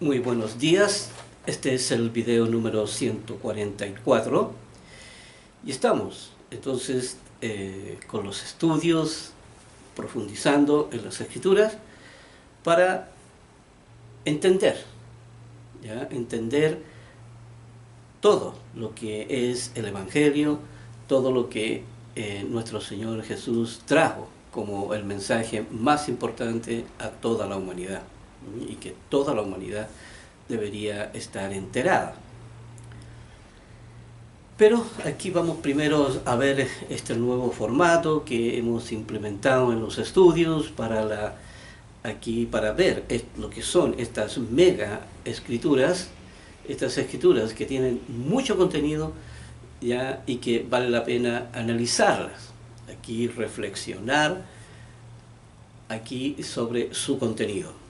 Muy buenos días, este es el video número 144 y estamos entonces con los estudios, profundizando en las escrituras para entender, ¿ya? Entender todo lo que es el Evangelio, todo lo que nuestro Señor Jesús trajo como el mensaje más importante a toda la humanidad, y que toda la humanidad debería estar enterada. Pero aquí vamos primero a ver este nuevo formato que hemos implementado en los estudios para ver lo que son estas mega escrituras, estas escrituras que tienen mucho contenido, ¿ya? Y que vale la pena analizarlas, aquí reflexionar aquí sobre su contenido.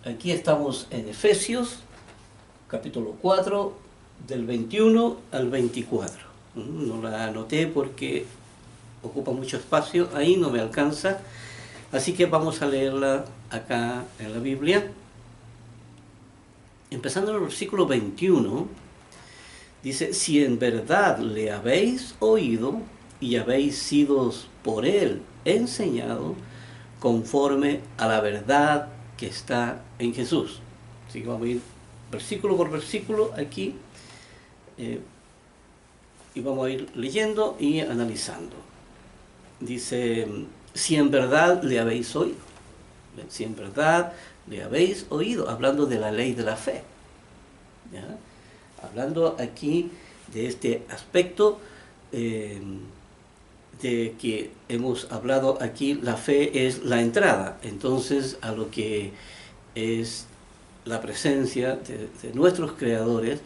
Aquí estamos en Efesios, capítulo 4, del 21 al 24. No la anoté porque ocupa mucho espacio, ahí no me alcanza, así que vamos a leerla acá en la Biblia. Empezando en el versículo 21, dice: si en verdad le habéis oído y habéis sido por él enseñado conforme a la verdad que está en Jesús. Así que vamos a ir versículo por versículo aquí y vamos a ir leyendo y analizando. Dice: si en verdad le habéis oído. Si en verdad le habéis oído, hablando de la ley de la fe, ¿ya? Hablando aquí de este aspecto de que hemos hablado aquí, la fe es la entrada, entonces, a lo que es la presencia de nuestros creadores,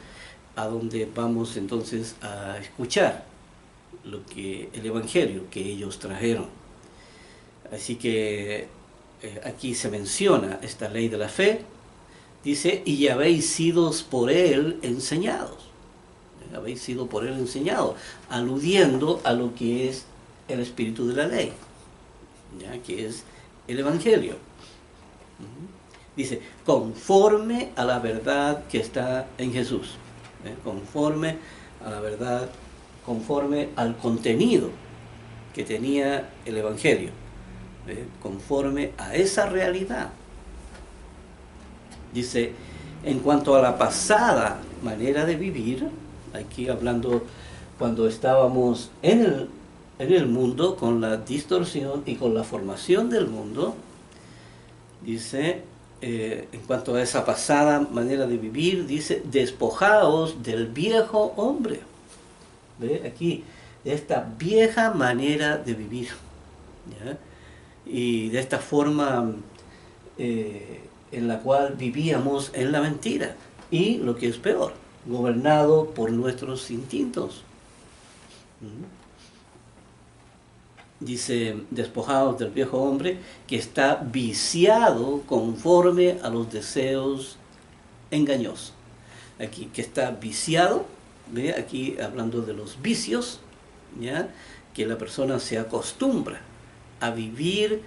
a donde vamos entonces a escuchar el Evangelio que ellos trajeron. Así que aquí se menciona esta ley de la fe, dice: y habéis sido por él enseñados. Habéis sido por él enseñados, aludiendo a lo que es el espíritu de la ley, ¿ya? Que es el Evangelio. Dice: conforme a la verdad que está en Jesús. Conforme a la verdad, conforme al contenido que tenía el Evangelio, conforme a esa realidad. Dice: en cuanto a la pasada manera de vivir, aquí hablando cuando estábamos en el mundo, con la distorsión y con la formación del mundo, dice, en cuanto a esa pasada manera de vivir, dice: despojaos del viejo hombre. ¿Ve? Aquí, de esta vieja manera de vivir, ¿ya? Y de esta forma en la cual vivíamos en la mentira, y lo que es peor, gobernado por nuestros instintos. Dice: despojados del viejo hombre que está viciado conforme a los deseos engañosos. Aquí, que está viciado, ¿ve? Aquí hablando de los vicios, ¿ya? Que la persona se acostumbra a vivir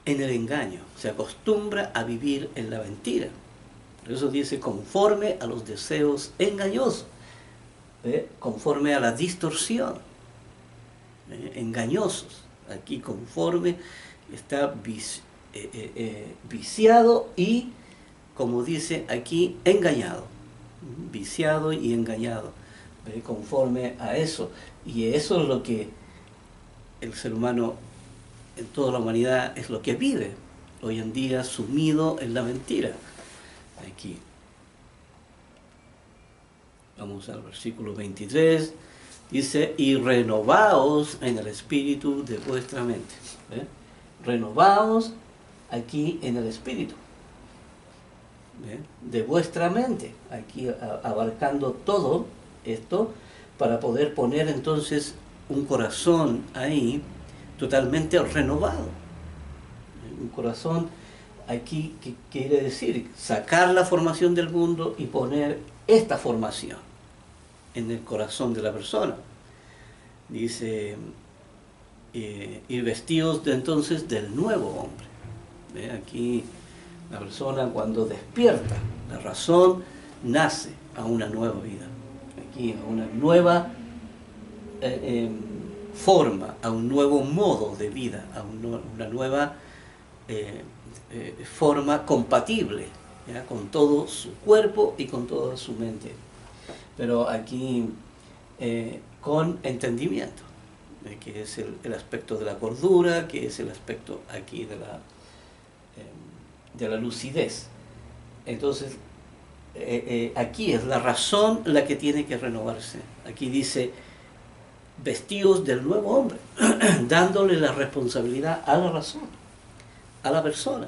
en el engaño, se acostumbra a vivir en la mentira. Por eso dice: conforme a los deseos engañosos, ¿ve? Conforme a la distorsión, engañosos. Aquí, conforme, está viciado y, como dice aquí, engañado. Viciado y engañado, ¿ve? Conforme a eso. Y eso es lo que el ser humano en toda la humanidad es lo que vive hoy en día, sumido en la mentira. Aquí vamos al versículo 23, dice: y renovaos en el espíritu de vuestra mente. ¿Ve? Renovaos aquí en el espíritu, ¿ve? De vuestra mente, aquí abarcando todo esto, para poder poner entonces un corazón ahí totalmente renovado. Un corazón aquí que quiere decir sacar la formación del mundo y poner esta formación en el corazón de la persona. Dice: y vestidos entonces del nuevo hombre. ¿Ve? Aquí La persona cuando despierta la razón nace a una nueva vida, aquí a una nueva forma, a un nuevo modo de vida, a una nueva forma compatible, ¿ya?, con todo su cuerpo y con toda su mente. Pero aquí con entendimiento, que es el aspecto de la cordura, que es el aspecto aquí de la lucidez. Entonces, aquí es la razón la que tiene que renovarse. Aquí dice, vestidos del nuevo hombre, dándole la responsabilidad a la razón, a la persona.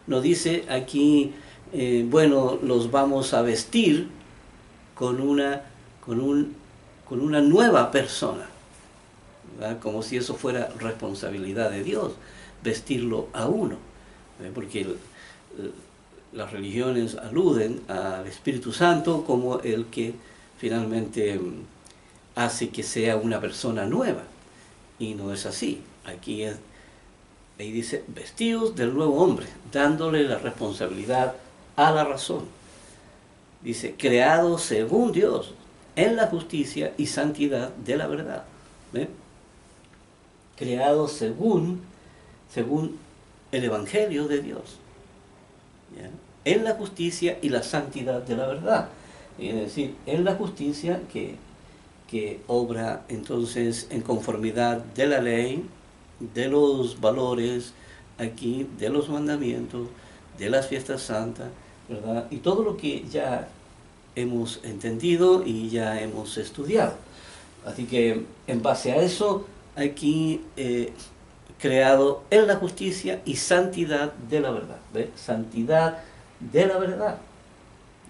No dice aquí, bueno, los vamos a vestir con una nueva persona, ¿verdad?, como si eso fuera responsabilidad de Dios, vestirlo a uno, porque las religiones aluden al Espíritu Santo como el que finalmente hace que sea una persona nueva, y no es así. Aquí ahí dice, vestidos del nuevo hombre, dándole la responsabilidad a la razón. Dice, creado según Dios, en la justicia y santidad de la verdad. ¿Ve? Creado según el Evangelio de Dios, ¿ya?, en la justicia y la santidad de la verdad. Es decir, en la justicia que obra entonces en conformidad de la ley, de los valores aquí, de los mandamientos, de las fiestas santas, ¿verdad?, y todo lo que ya hemos entendido y ya hemos estudiado. Así que en base a eso, aquí creado en la justicia y santidad de la verdad. ¿Ve? Santidad de la verdad.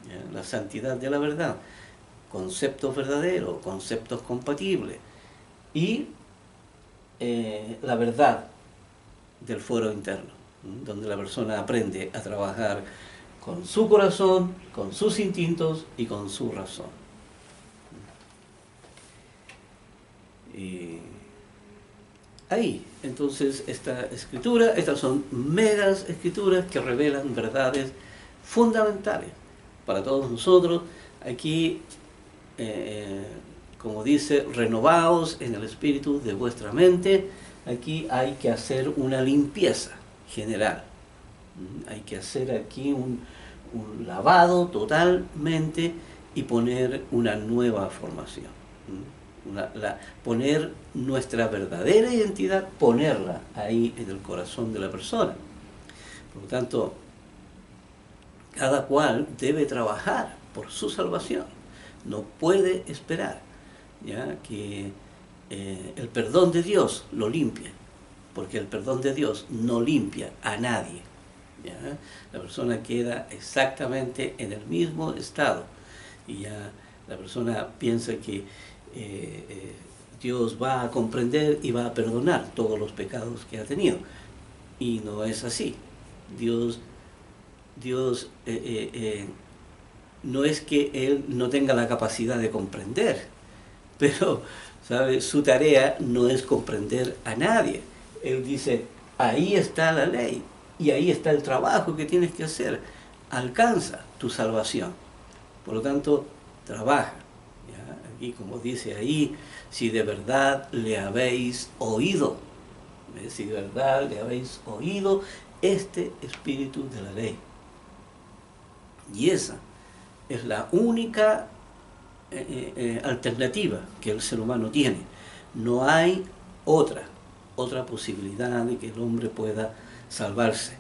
¿Ya? La santidad de la verdad. Conceptos verdaderos, conceptos compatibles. Y la verdad del fuero interno, donde la persona aprende a trabajar con su corazón, con sus instintos y con su razón. Y ahí, entonces, esta escritura, estas son megas escrituras que revelan verdades fundamentales para todos nosotros. Aquí, como dice, renovaos en el espíritu de vuestra mente. Aquí hay que hacer una limpieza general. Hay que hacer aquí un lavado totalmente y poner una nueva formación. Poner nuestra verdadera identidad, ponerla ahí en el corazón de la persona. Por lo tanto, cada cual debe trabajar por su salvación. No puede esperar, ¿ya?, que el perdón de Dios lo limpie, porque el perdón de Dios no limpia a nadie. ¿Ya? La persona queda exactamente en el mismo estado y ya la persona piensa que Dios va a comprender y va a perdonar todos los pecados que ha tenido, y no es así. Dios no es que Él no tenga la capacidad de comprender, pero ¿sabe?, su tarea no es comprender a nadie. Él dice, ahí está la ley y ahí está el trabajo que tienes que hacer. Alcanza tu salvación. Por lo tanto, trabaja. ¿Ya? Aquí, como dice ahí, si de verdad le habéis oído, si de verdad le habéis oído este espíritu de la ley. Y esa es la única alternativa que el ser humano tiene. No hay otra posibilidad de que el hombre pueda salvarse.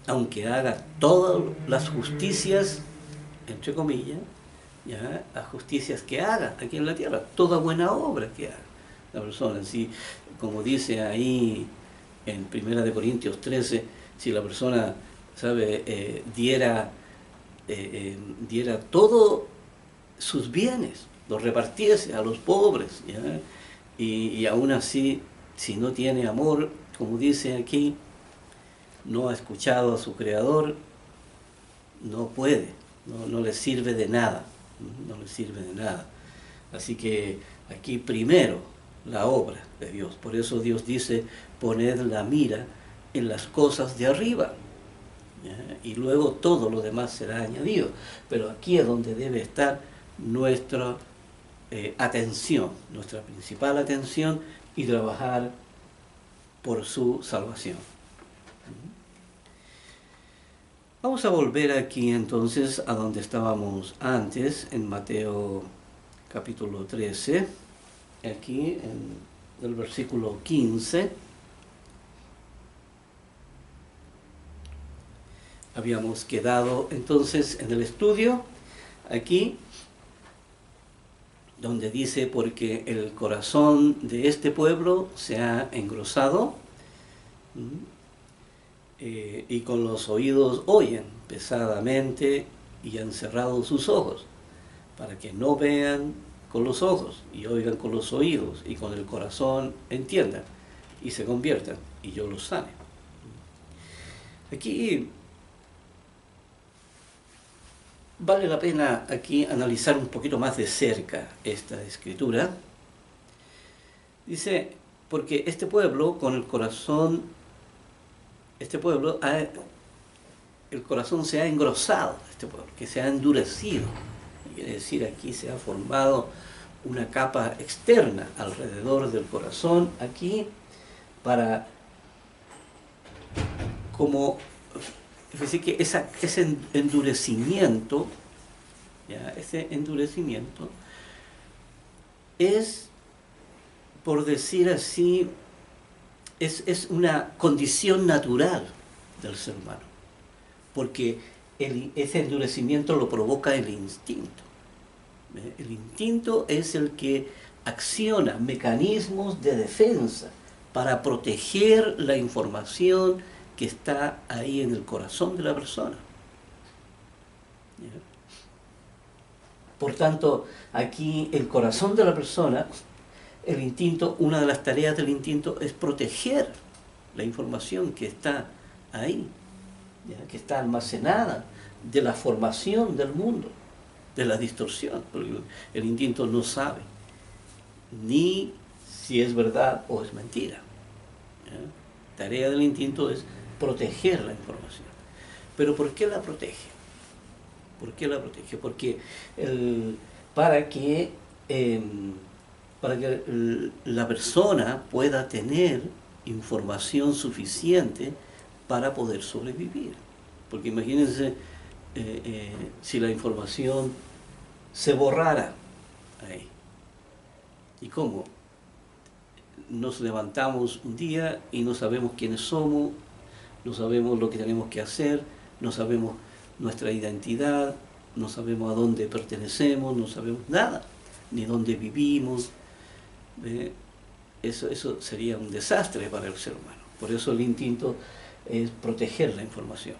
Aunque haga todas las justicias, entre comillas, ¿ya?, las justicias que haga aquí en la tierra, toda buena obra que haga la persona. Si, como dice ahí en 1 Corintios 13, si la persona, ¿sabe?, diera todos sus bienes, los repartiese a los pobres, ¿ya?, y aún así, si no tiene amor, como dice aquí, no ha escuchado a su Creador, no puede, no le sirve de nada, no le sirve de nada. Así que aquí primero la obra de Dios. Por eso Dios dice, poned la mira en las cosas de arriba, ¿ya? Y luego todo lo demás será añadido. Pero aquí es donde debe estar nuestra atención, nuestra principal atención, y trabajar por su salvación. Vamos a volver aquí entonces a donde estábamos antes, en Mateo capítulo 13, aquí en el versículo 15. Habíamos quedado entonces en el estudio, aquí, donde dice, porque el corazón de este pueblo se ha engrosado, y con los oídos oyen pesadamente y han cerrado sus ojos, para que no vean con los ojos y oigan con los oídos y con el corazón entiendan y se conviertan y yo los sane. Aquí vale la pena aquí analizar un poquito más de cerca esta escritura. Dice, porque este pueblo con el corazón, el corazón se ha engrosado, este pueblo, que se ha endurecido. Quiere decir, aquí se ha formado una capa externa alrededor del corazón, aquí, para, como, es decir, que ese endurecimiento, ¿ya? Ese endurecimiento es, por decir así, es una condición natural del ser humano, porque ese endurecimiento lo provoca el instinto. El instinto es el que acciona mecanismos de defensa para proteger la información que está ahí en el corazón de la persona. Por tanto, aquí el corazón de la persona, el instinto, una de las tareas del instinto es proteger la información que está ahí, ¿ya? Que está almacenada de la formación del mundo, de la distorsión, porque el instinto no sabe ni si es verdad o es mentira, ¿ya? Tarea del instinto es proteger la información. ¿Pero por qué la protege? ¿Por qué la protege? Porque para que la persona pueda tener información suficiente para poder sobrevivir. Porque imagínense si la información se borrara ahí. ¿Y cómo? Nos levantamos un día y no sabemos quiénes somos, no sabemos lo que tenemos que hacer, no sabemos nuestra identidad, no sabemos a dónde pertenecemos, no sabemos nada, ni dónde vivimos. Eso sería un desastre para el ser humano. Por eso el instinto es proteger la información.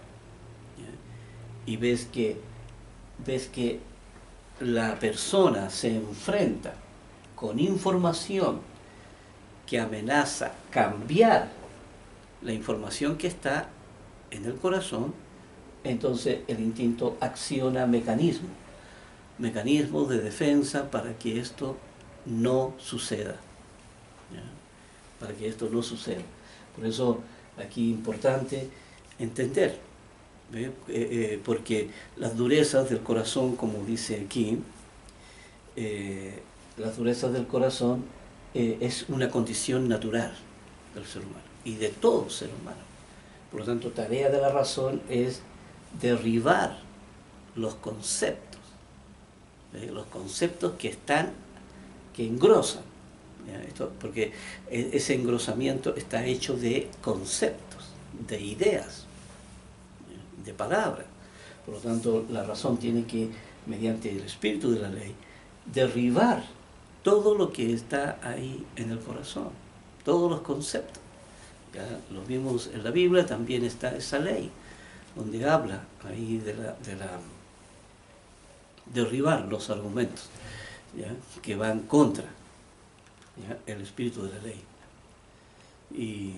¿Ya? Y ves que la persona se enfrenta con información que amenaza cambiar la información que está en el corazón, entonces el instinto acciona mecanismos de defensa para que esto no suceda. ¿Ya? Para que esto no suceda. Por eso aquí es importante entender, porque las durezas del corazón, como dice aquí, las durezas del corazón es una condición natural del ser humano y de todo ser humano. Por lo tanto, tarea de la razón es derribar los conceptos que engrosan, ¿ya? Porque ese engrosamiento está hecho de conceptos, de ideas, ¿ya? De palabras. Por lo tanto, la razón tiene que, mediante el espíritu de la ley, derribar todo lo que está ahí en el corazón, todos los conceptos. Ya lo vimos en la Biblia, también está esa ley, donde habla ahí de derribar los argumentos, ¿ya? Que van contra, ¿ya? El espíritu de la ley. Y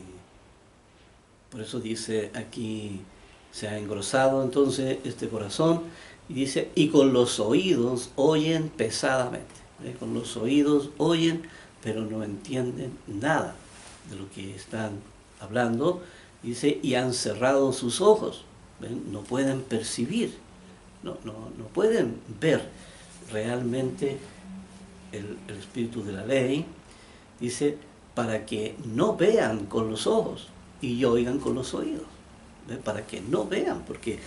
por eso dice aquí, se ha engrosado entonces este corazón, y dice, y con los oídos oyen pesadamente. Con los oídos oyen pero no entienden nada de lo que están hablando. Dice, y han cerrado sus ojos. ¿Ven? No pueden percibir, no pueden ver realmente el espíritu de la ley. Dice, para que no vean con los ojos y oigan con los oídos. ¿Ven? Para que no vean, porque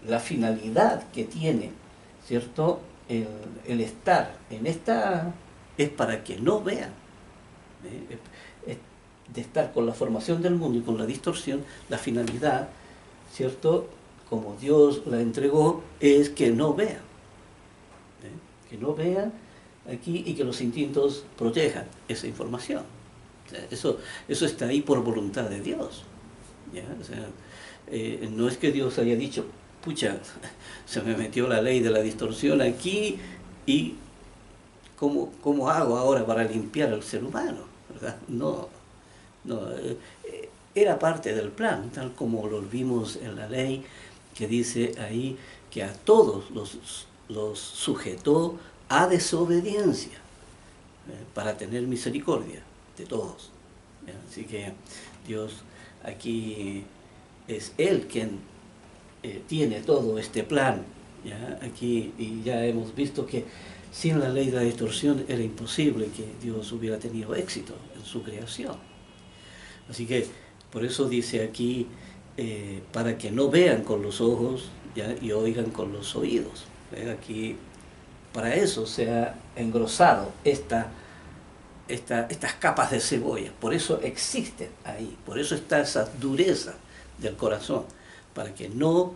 la finalidad que tiene, ¿cierto? El estar en esta es para que no vean. De estar con la formación del mundo y con la distorsión, la finalidad, ¿cierto? Como Dios la entregó, es que no vean. Que no vean aquí y que los instintos protejan esa información. O sea, eso está ahí por voluntad de Dios. ¿Ya? O sea, no es que Dios haya dicho, pucha, se me metió la ley de la distorsión aquí y ¿cómo hago ahora para limpiar al ser humano? ¿Verdad? No, era parte del plan, tal como lo vimos en la ley, que dice ahí que a todos los sujetó a desobediencia, para tener misericordia de todos. ¿Ya? Así que Dios aquí es Él quien tiene todo este plan, ¿ya? Aquí, y ya hemos visto que sin la ley de la distorsión era imposible que Dios hubiera tenido éxito en su creación. Así que por eso dice aquí, para que no vean con los ojos, ¿ya? Y oigan con los oídos. Aquí, para eso se ha engrosado estas capas de cebolla. Por eso existen ahí, por eso está esa dureza del corazón, para que no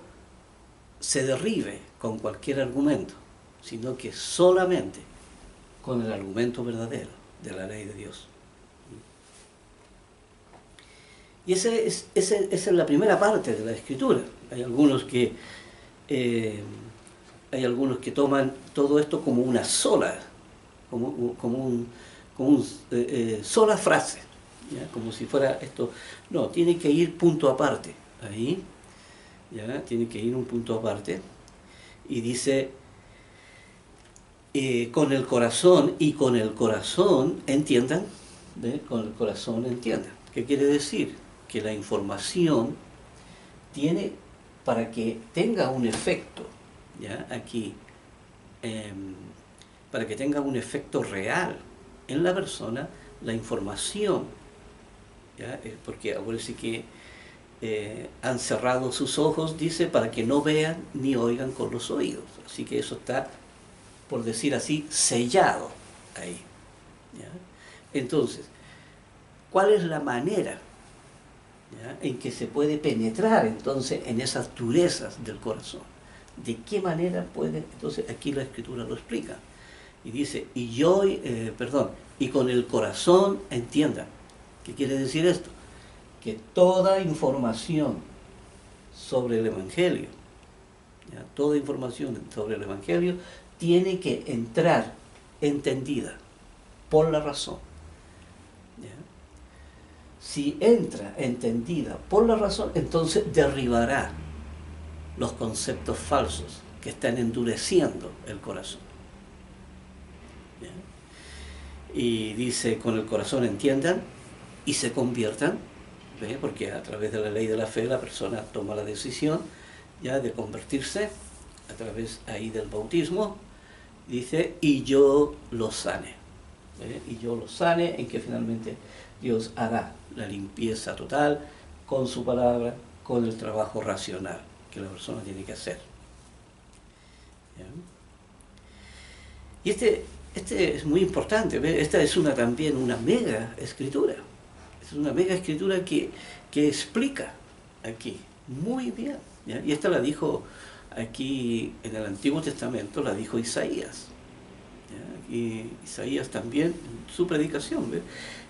se derribe con cualquier argumento, sino que solamente con el argumento verdadero de la ley de Dios. Y esa es la primera parte de la Escritura. Hay algunos que toman todo esto como una sola, sola frase, ¿ya? Como si fuera esto. No, tiene que ir punto aparte. Ahí, ¿ya? Tiene que ir un punto aparte. Y dice, con el corazón, y con el corazón entiendan, ¿ve? Con el corazón entiendan. ¿Qué quiere decir? Que la información tiene, para que tenga un efecto, ¿ya? Aquí, para que tenga un efecto real en la persona, la información, ¿ya? Porque acuérdense que han cerrado sus ojos, dice, para que no vean ni oigan con los oídos. Así que eso está, por decir así, sellado ahí, ¿ya? Entonces, ¿cuál es la manera, ¿ya? En que se puede penetrar entonces en esas durezas del corazón? ¿De qué manera puede? Entonces aquí la Escritura lo explica. Y dice, y con el corazón entiendan. ¿Qué quiere decir esto? Que toda información sobre el Evangelio, ¿ya? Toda información sobre el Evangelio tiene que entrar entendida por la razón. ¿Ya? Si entra entendida por la razón, entonces derribará los conceptos falsos que están endureciendo el corazón. ¿Ya? Y dice, con el corazón entiendan y se conviertan, ¿ve? Porque a través de la ley de la fe la persona toma la decisión, ya, de convertirse a través ahí del bautismo. Dice, y yo los sane. ¿Ve? Y yo los sane, en que finalmente Dios hará la limpieza total con su palabra, con el trabajo racional que la persona tiene que hacer. ¿Ya? Y este es muy importante, ¿ve? Esta es también una mega escritura. Es una mega escritura que explica aquí muy bien, ¿ya? Y esta la dijo aquí en el Antiguo Testamento, la dijo Isaías, ¿ya? Y Isaías también, en su predicación, ¿ve?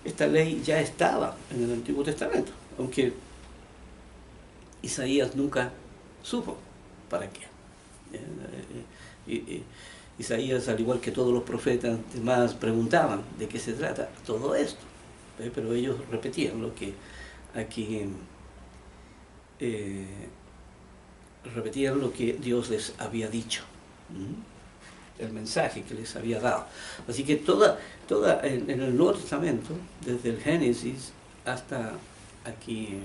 Esta ley ya estaba en el Antiguo Testamento, aunque Isaías nunca supo para qué. Isaías, al igual que todos los profetas demás, preguntaban de qué se trata todo esto, ¿ve? Pero ellos repetían lo que aquí repetían lo que Dios les había dicho. el mensaje que les había dado. Así que en el Nuevo Testamento, desde el Génesis hasta aquí,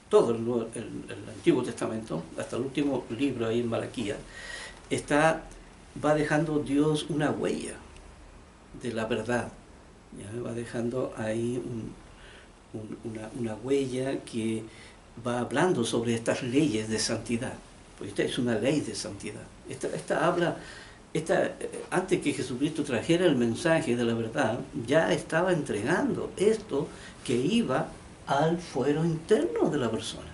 todo el Antiguo Testamento, hasta el último libro ahí en Malaquías, va dejando Dios una huella de la verdad, ¿ya? Va dejando ahí una huella que va hablando sobre estas leyes de santidad, pues esta es una ley de santidad. Antes que Jesucristo trajera el mensaje de la verdad, ya estaba entregando esto que iba al fuero interno de la persona,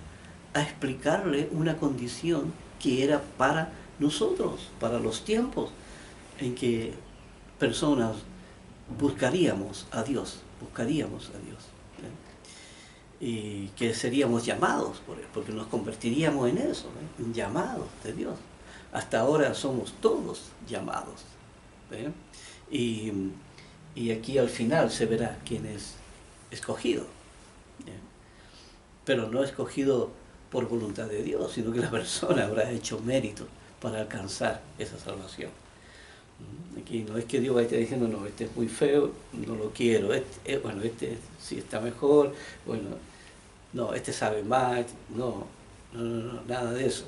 a explicarle una condición que era para nosotros, para los tiempos en que personas buscaríamos a Dios, ¿eh? Y que seríamos llamados por él, porque nos convertiríamos en eso, en llamados de Dios. Hasta ahora somos todos llamados, ¿eh? Y aquí al final se verá quién es escogido, ¿eh? Pero no escogido por voluntad de Dios, sino que la persona habrá hecho mérito para alcanzar esa salvación. Aquí no es que Dios va a estar diciendo, no, este es muy feo, no lo quiero, este sí está mejor, bueno, no, este sabe más, no, nada de eso.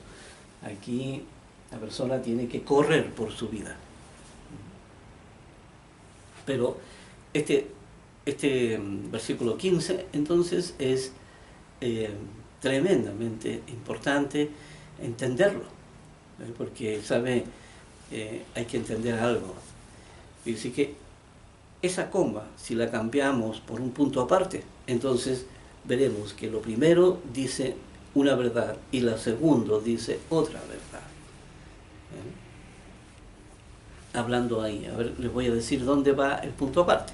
Aquí la persona tiene que correr por su vida. Pero este versículo 15 entonces es tremendamente importante entenderlo, porque, ¿sabe? Hay que entender algo. Dice que esa coma, si la cambiamos por un punto aparte, entonces veremos que lo primero dice una verdad y la segunda dice otra verdad. Hablando ahí, a ver, les voy a decir dónde va el punto aparte.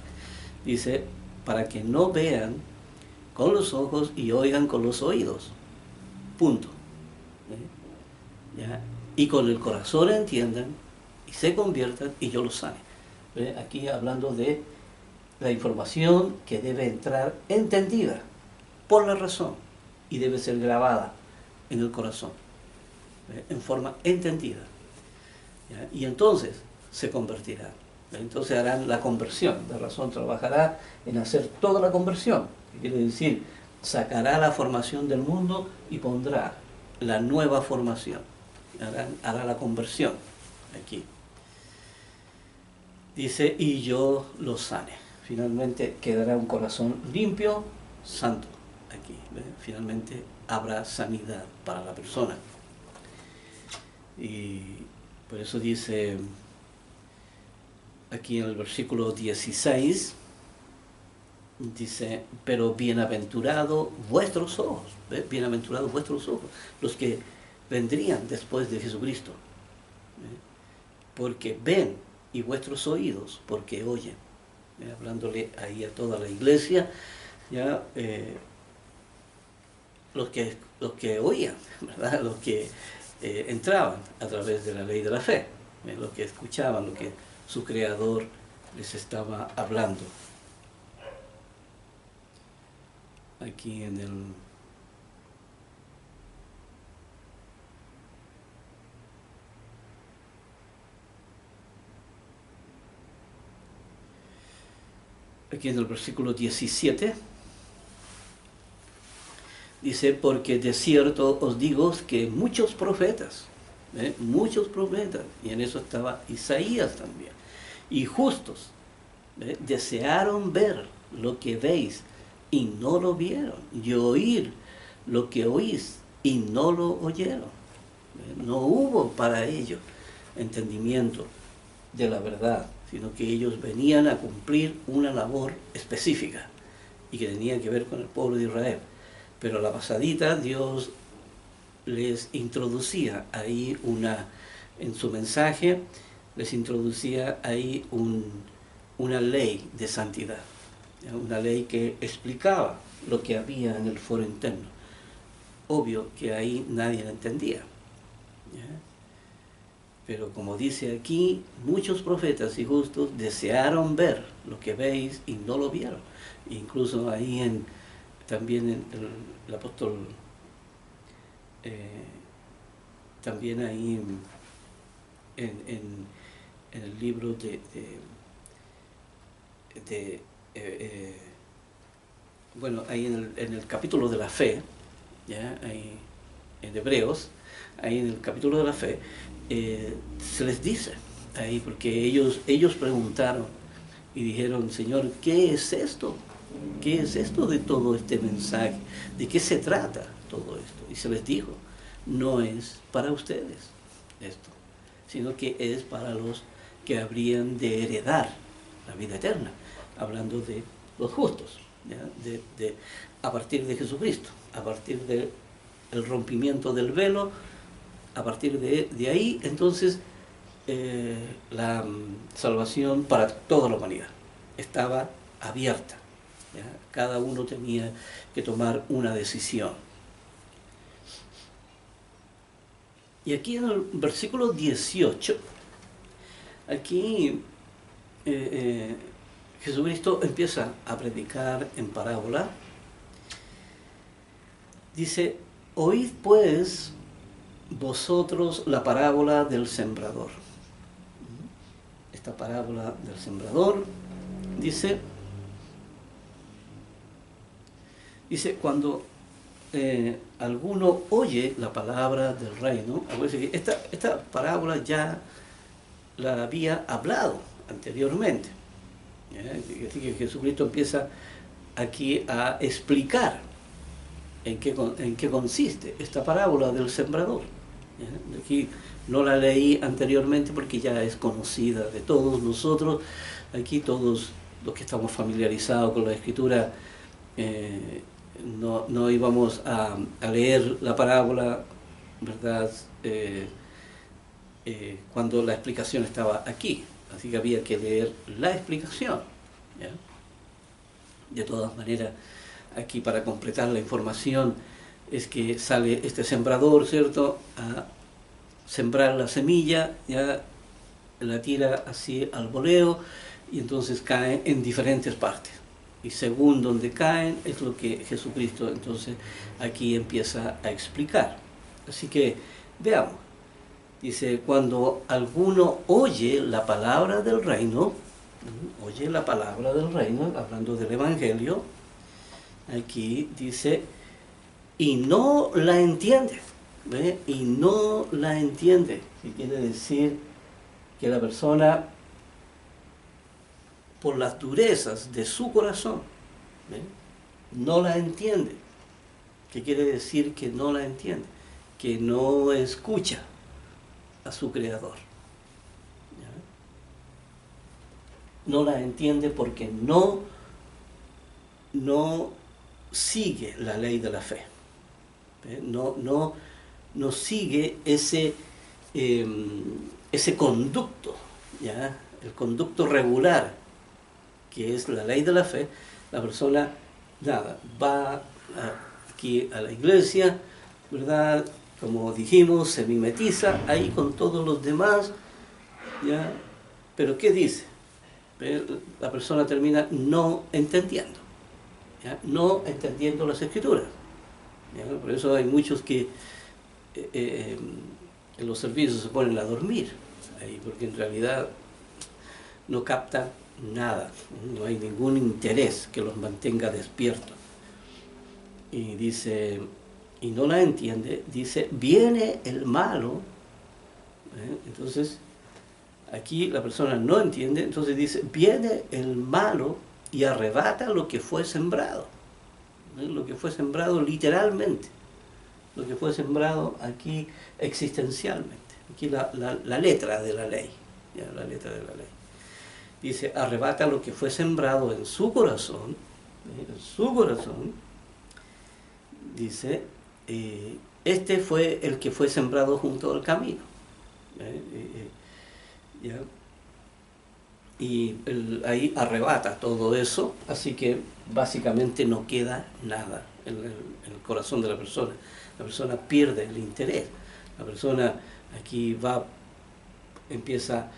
Dice, para que no vean con los ojos y oigan con los oídos. Punto. ¿Ya? Y con el corazón entiendan y se conviertan y yo los sane. Aquí hablando de la información que debe entrar entendida por la razón y debe ser grabada en el corazón, en forma entendida. ¿Ya? Y entonces se convertirá. Entonces harán la conversión. La razón trabajará en hacer toda la conversión. Quiere decir, sacará la formación del mundo y pondrá la nueva formación. Hará la conversión aquí. Dice, y yo los sane. Finalmente quedará un corazón limpio, santo. Aquí, finalmente habrá sanidad para la persona. Y por eso dice aquí en el versículo 16, dice, pero bienaventurados vuestros ojos, bienaventurados vuestros ojos, los que vendrían después de Jesucristo, porque ven, y vuestros oídos, porque oyen. Hablándole ahí a toda la iglesia, ya los que oían, ¿verdad? Los que entraban a través de la ley de la fe, los que escuchaban lo que su Creador les estaba hablando. Aquí en el versículo 17 dice, porque de cierto os digo que muchos profetas, y en eso estaba Isaías también, y justos, desearon ver lo que veis y no lo vieron, y oír lo que oís y no lo oyeron. No hubo para ellos entendimiento de la verdad, sino que ellos venían a cumplir una labor específica y que tenía que ver con el pueblo de Israel. Pero a la pasadita Dios les introducía ahí en su mensaje, les introducía ahí una ley de santidad, una ley que explicaba lo que había en el foro interno. Obvio que ahí nadie la entendía, ¿ya? Pero como dice aquí, muchos profetas y justos desearon ver lo que veis y no lo vieron. Incluso ahí también el apóstol, también ahí en el libro bueno, ahí en el capítulo de la fe, ¿ya? Ahí, en Hebreos, ahí en el capítulo de la fe, se les dice ahí, porque ellos preguntaron y dijeron: Señor, ¿qué es esto? ¿Qué es esto de todo este mensaje? ¿De qué se trata todo esto? Y se les dijo: no es para ustedes esto, sino que es para los que habrían de heredar la vida eterna, hablando de los justos, ¿ya? A partir de Jesucristo, a partir del rompimiento del velo, a partir de ahí, entonces, la salvación para toda la humanidad estaba abierta, ¿ya? Cada uno tenía que tomar una decisión. Y aquí en el versículo 18, aquí Jesucristo empieza a predicar en parábola. Dice: oíd pues vosotros la parábola del sembrador. Esta parábola del sembrador dice cuando alguno oye la palabra del reino. Esta parábola ya la había hablado anteriormente. Así que Jesucristo empieza aquí a explicar en qué consiste esta parábola del sembrador. Aquí no la leí anteriormente porque ya es conocida de todos nosotros. Aquí todos los que estamos familiarizados con la Escritura, no íbamos a leer la parábola, ¿verdad? Cuando la explicación estaba aquí. Así que había que leer la explicación, ¿ya? De todas maneras, aquí para completar la información es que sale este sembrador, ¿cierto?, a sembrar la semilla, ya la tira así al voleo, y entonces cae en diferentes partes. Y según donde caen es lo que Jesucristo entonces aquí empieza a explicar. Así que veamos. Dice: cuando alguno oye la palabra del reino, hablando del Evangelio, aquí dice, y no la entiende. ¿Ve? Y no la entiende. ¿Qué quiere decir? Que la persona, por las durezas de su corazón, ¿ve?, no la entiende. ¿Qué quiere decir que no la entiende? Que no escucha a su Creador. ¿Ya? No la entiende porque no sigue la ley de la fe. ¿Ve? No sigue ese conducto, ¿ya?, el conducto regular, que es la ley de la fe. La persona, nada, va aquí a la iglesia, ¿verdad?, como dijimos, se mimetiza ahí con todos los demás, ¿ya? Pero ¿qué dice? La persona termina no entendiendo, ¿ya?, no entendiendo las Escrituras, ¿ya? Por eso hay muchos que en los servicios se ponen a dormir ahí, porque en realidad no captan nada, no hay ningún interés que los mantenga despiertos. Y dice, y no la entiende, dice, viene el malo. Entonces, aquí la persona no entiende, entonces dice, viene el malo y arrebata lo que fue sembrado. Lo que fue sembrado literalmente, lo que fue sembrado aquí existencialmente. Aquí la letra de la ley, ¿ya? La letra de la ley. Dice, arrebata lo que fue sembrado en su corazón, dice, este fue el que fue sembrado junto al camino. ¿Ya? Y ahí arrebata todo eso, así que básicamente no queda nada en el corazón de la persona. La persona pierde el interés. La persona aquí empieza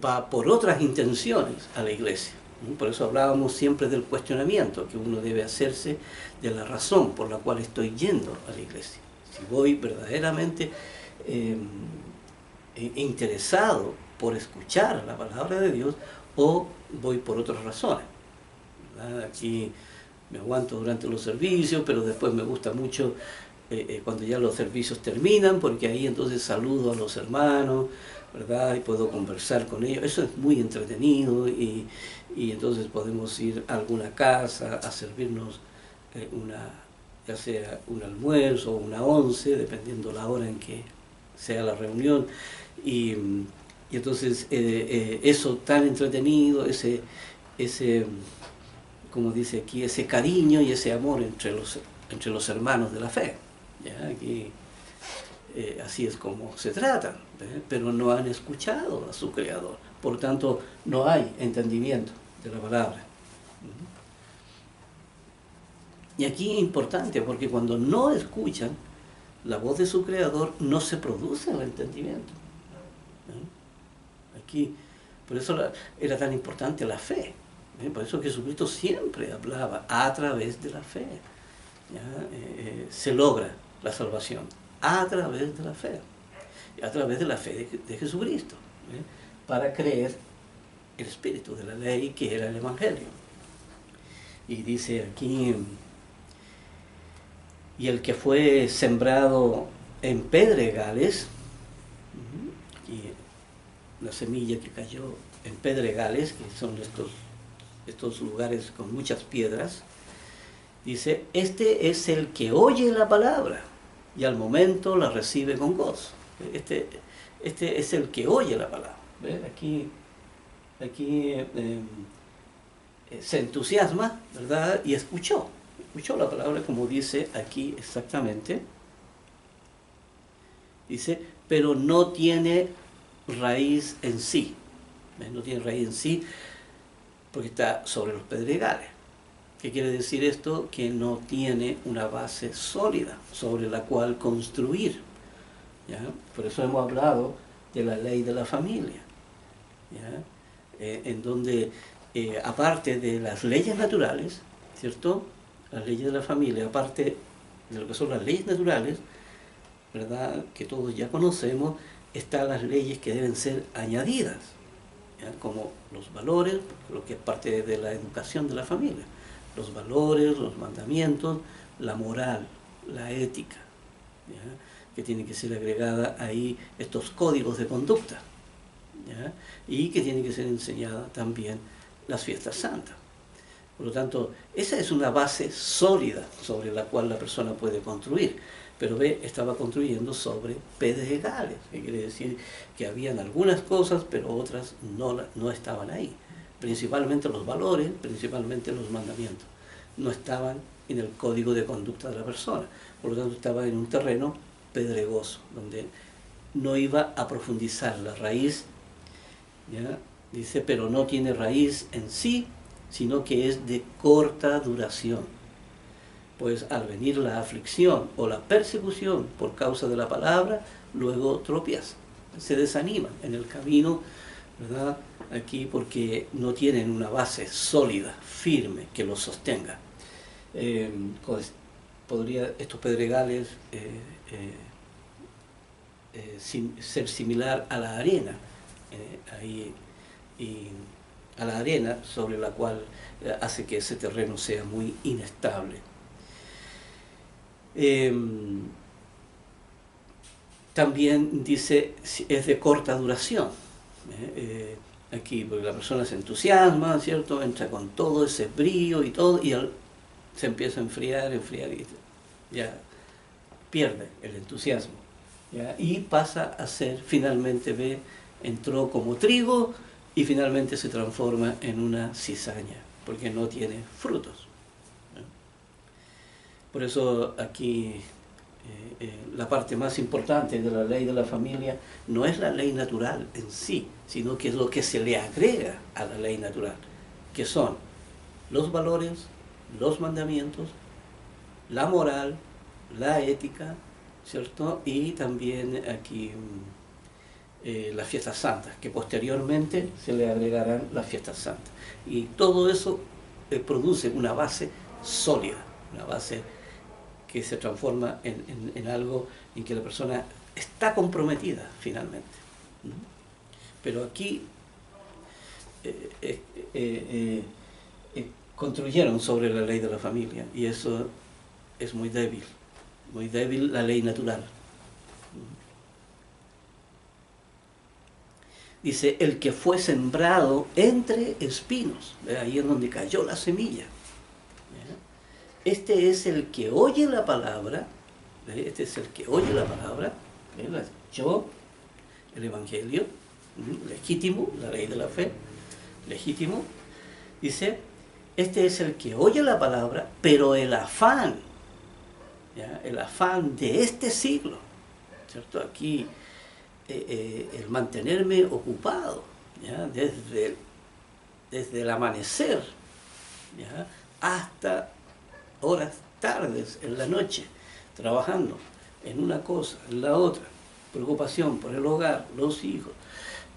va por otras intenciones a la iglesia. Por eso hablábamos siempre del cuestionamiento que uno debe hacerse de la razón por la cual estoy yendo a la iglesia. Si voy verdaderamente interesado por escuchar la palabra de Dios o voy por otras razones, ¿verdad? Aquí me aguanto durante los servicios, pero después me gusta mucho cuando ya los servicios terminan, porque ahí entonces saludo a los hermanos, ¿verdad? Y puedo conversar con ellos. Eso es muy entretenido y entonces podemos ir a alguna casa a servirnos ya sea un almuerzo o una once, dependiendo la hora en que sea la reunión. Y entonces eso tan entretenido, ese como dice aquí, ese cariño y ese amor entre los hermanos de la fe. ¿Ya? Aquí, así es como se tratan, pero no han escuchado a su Creador. Por tanto, no hay entendimiento de la palabra. Y aquí es importante, porque cuando no escuchan la voz de su Creador, no se produce el entendimiento. Aquí, por eso era tan importante la fe. Por eso Jesucristo siempre hablaba a través de la fe. Se logra la salvación a través de la fe, a través de la fe de Jesucristo, para creer el espíritu de la ley que era el Evangelio. Y dice aquí, y el que fue sembrado en pedregales, y la semilla que cayó en pedregales, que son estos lugares con muchas piedras, dice, este es el que oye la palabra y al momento la recibe con gozo. Este es el que oye la palabra. ¿Ves? Aquí se entusiasma, ¿verdad? Y escuchó la palabra como dice aquí exactamente. Dice, pero no tiene raíz en sí. ¿Ves? No tiene raíz en sí porque está sobre los pedregales. ¿Qué quiere decir esto? Que no tiene una base sólida sobre la cual construir. ¿Ya? Por eso hemos hablado de la ley de la familia, ¿ya? En donde, aparte de las leyes naturales, ¿cierto? Las leyes de la familia, aparte de lo que son las leyes naturales, ¿verdad? Que todos ya conocemos, están las leyes que deben ser añadidas, ¿ya? Como los valores, lo que es parte de la educación de la familia. Los valores, los mandamientos, la moral, la ética, ¿ya? Que tiene que ser agregada ahí estos códigos de conducta, ¿ya? Y que tiene que ser enseñada también las fiestas santas. Por lo tanto, esa es una base sólida sobre la cual la persona puede construir. Pero ve, estaba construyendo sobre pedregales, que quiere decir que habían algunas cosas, pero otras no estaban ahí. Principalmente los valores, principalmente los mandamientos, no estaban en el código de conducta de la persona. Por lo tanto, estaba en un terreno pedregoso, donde no iba a profundizar la raíz, ¿ya? Dice, pero no tiene raíz en sí, sino que es de corta duración. Pues al venir la aflicción o la persecución por causa de la palabra, luego tropiezan, se desaniman en el camino, ¿verdad? Aquí porque no tienen una base sólida, firme, que los sostenga. Estos pedregales ser similar a la arena, y a la arena sobre la cual hace que ese terreno sea muy inestable. También dice, es de corta duración. Aquí, porque la persona se entusiasma, ¿cierto? Entra con todo ese brío y todo, y se empieza a enfriar, y ya pierde el entusiasmo, ¿ya? Y pasa a ser, finalmente entró como trigo y finalmente se transforma en una cizaña, porque no tiene frutos, ¿no? Por eso aquí la parte más importante de la ley de la familia no es la ley natural en sí, sino que es lo que se le agrega a la ley natural, que son los valores, los mandamientos, la moral, la ética, ¿cierto? Y también aquí las fiestas santas, que posteriormente se le agregarán las fiestas santas. Y todo eso produce una base sólida, una base que se transforma en algo en que la persona está comprometida finalmente. Pero aquí construyeron sobre la ley de la familia, y eso es muy débil la ley natural. Dice, el que fue sembrado entre espinos, ahí es donde cayó la semilla. Este es el que oye la palabra, este es el que oye la palabra, yo, el Evangelio, legítimo, la ley de la fe, legítimo. Dice, este es el que oye la palabra, pero el afán, ¿ya? El afán de este siglo, ¿cierto? Aquí el mantenerme ocupado, ¿ya? Desde el amanecer, ¿ya? Hasta horas tardes en la noche, trabajando en una cosa, en la otra, preocupación por el hogar, los hijos,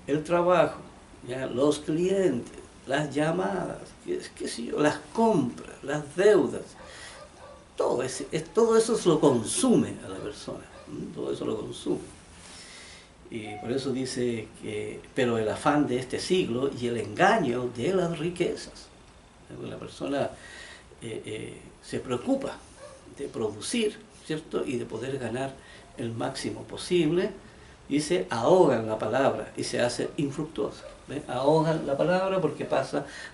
el trabajo, ¿ya? Los clientes, las llamadas, qué sé yo, las compras, las deudas, todo eso lo consume a la persona, todo eso lo consume. Y por eso dice que, pero el afán de este siglo y el engaño de las riquezas. La persona se preocupa de producir, ¿cierto? Y de poder ganar el máximo posible, dice, ahogan la palabra y se hace infructuosa. ¿Ve? Ahogan la palabra porque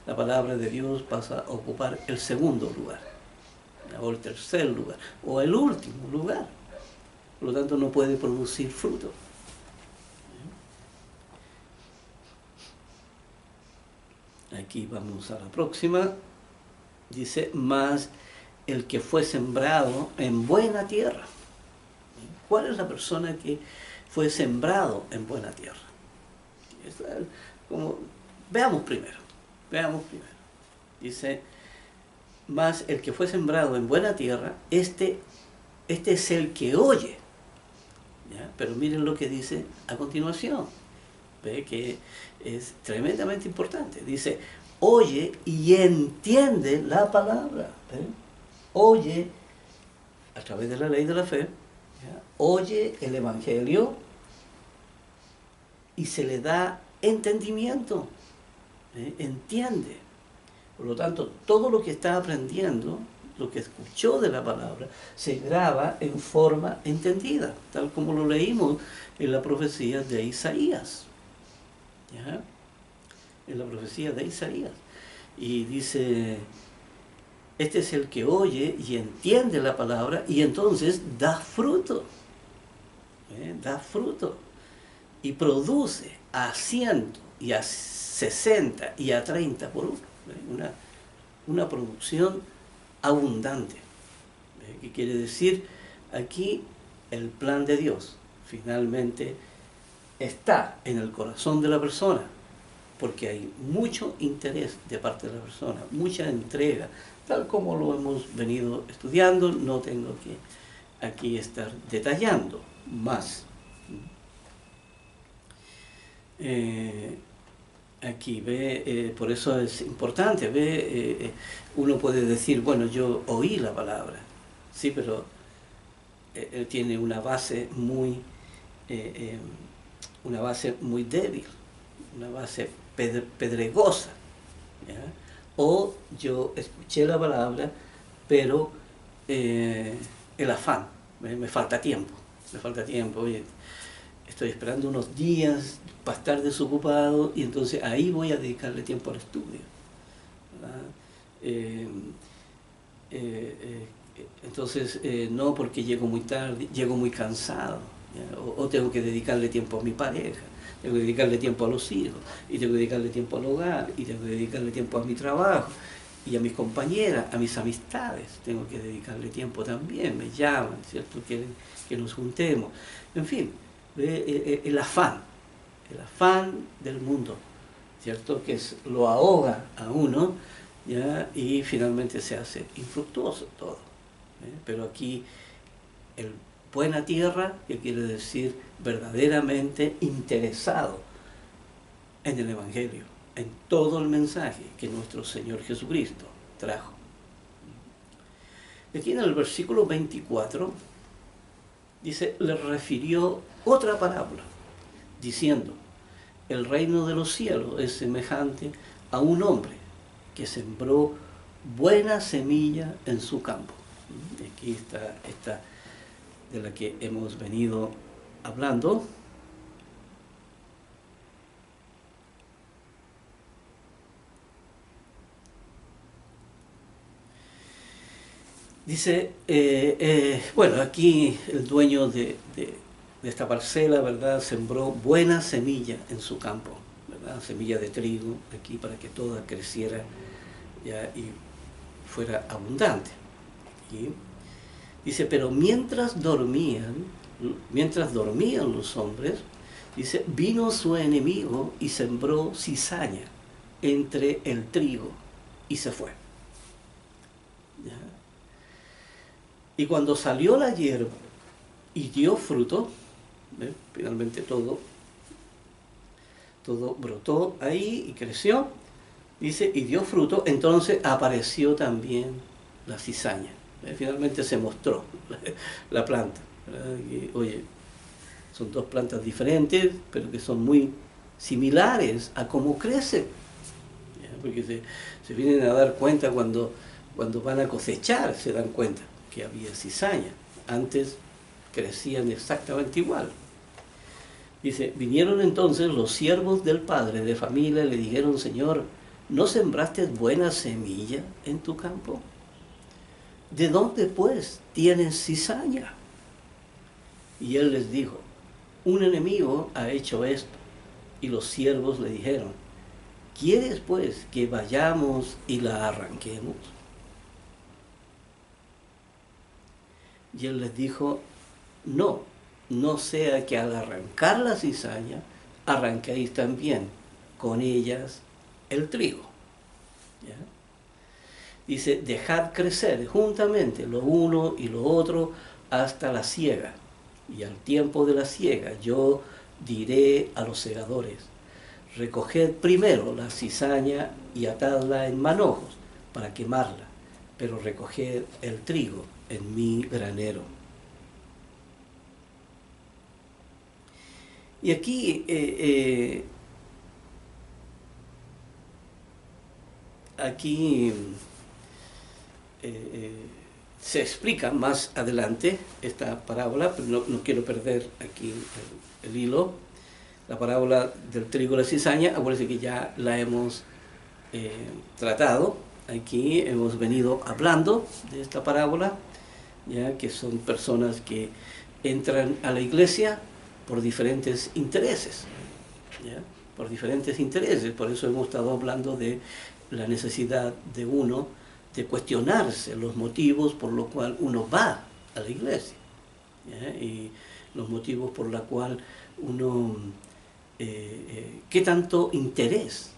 la palabra de Dios pasa a ocupar el segundo lugar, o el tercer lugar, o el último lugar. Por lo tanto, no puede producir fruto. Aquí vamos a la próxima. Dice, más el que fue sembrado en buena tierra. ¿Cuál es la persona que fue sembrado en buena tierra? Veamos primero. Dice, más el que fue sembrado en buena tierra, este es el que oye. ¿Ya? Pero miren lo que dice a continuación. Ve que es tremendamente importante. Dice, oye y entiende la palabra. ¿Ve? Oye a través de la ley de la fe, ¿ya? Oye el Evangelio y se le da entendimiento, entiende. Por lo tanto, todo lo que está aprendiendo, lo que escuchó de la palabra, se graba en forma entendida, tal como lo leímos en la profecía de Isaías. ¿Ya? En la profecía de Isaías. Y dice, este es el que oye y entiende la palabra y entonces da fruto. Da fruto. Y produce a 100 y a 60 y a 30 por uno. Una producción abundante. ¿Qué quiere decir? Aquí el plan de Dios finalmente está en el corazón de la persona, porque hay mucho interés de parte de la persona, mucha entrega, tal como lo hemos venido estudiando. No tengo que aquí estar detallando más. Aquí ve, por eso es importante, uno puede decir, bueno, yo oí la palabra, sí, pero él tiene una base muy débil, una base pedregosa, ¿ya? O yo escuché la palabra, pero el afán, me falta tiempo, oye, estoy esperando unos días para estar desocupado y entonces ahí voy a dedicarle tiempo al estudio. Entonces, no porque llego muy tarde, llego muy cansado, o tengo que dedicarle tiempo a mi pareja, tengo que dedicarle tiempo a los hijos, y tengo que dedicarle tiempo al hogar, y tengo que dedicarle tiempo a mi trabajo, y a mis compañeras, a mis amistades, tengo que dedicarle tiempo también, me llaman, ¿cierto? Quieren que nos juntemos, en fin. El afán del mundo, ¿cierto? Que lo ahoga a uno, ¿ya? Y finalmente se hace infructuoso todo. Pero aquí, el buena tierra, que quiere decir verdaderamente interesado en el Evangelio, en todo el mensaje que nuestro Señor Jesucristo trajo. Aquí en el versículo 24, dice, le refirió otra parábola, diciendo, el reino de los cielos es semejante a un hombre que sembró buena semilla en su campo. Aquí está esta de la que hemos venido hablando. Dice, bueno, aquí el dueño de esta parcela, ¿verdad?, sembró buena semilla en su campo, ¿verdad?, semilla de trigo, aquí para que toda creciera ya, y fuera abundante. ¿Sí? Dice, pero mientras dormían los hombres, dice, vino su enemigo y sembró cizaña entre el trigo y se fue. ¿Ya? Y cuando salió la hierba y dio fruto, finalmente todo brotó ahí y creció, dice, y dio fruto, entonces apareció también la cizaña. Finalmente se mostró la planta. Y, oye, son dos plantas diferentes, pero que son muy similares a cómo crecen. Porque se vienen a dar cuenta cuando van a cosechar, se dan cuenta que había cizaña. Antes crecían exactamente igual. Dice, vinieron entonces los siervos del padre de familia y le dijeron, Señor, ¿no sembraste buena semilla en tu campo? ¿De dónde pues tienes cizaña? Y él les dijo, un enemigo ha hecho esto. Y los siervos le dijeron, ¿quieres pues que vayamos y la arranquemos? Y él les dijo, no sea que al arrancar la cizaña, arranquéis también con ellas el trigo. ¿Ya? Dice, dejad crecer juntamente lo uno y lo otro hasta la siega. Y al tiempo de la siega yo diré a los segadores, recoged primero la cizaña y atadla en manojos para quemarla, pero recoged el trigo en mi granero. Y aquí se explica más adelante esta parábola, pero no quiero perder aquí el hilo. La parábola del trigo y la cizaña, acuérdense que ya la hemos tratado. Aquí hemos venido hablando de esta parábola, ya que son personas que entran a la iglesia por diferentes intereses, ¿ya? Por diferentes intereses. Por eso hemos estado hablando de la necesidad de uno de cuestionarse los motivos por los cuales uno va a la iglesia, ¿ya? Y los motivos por los cuales uno, qué tanto interés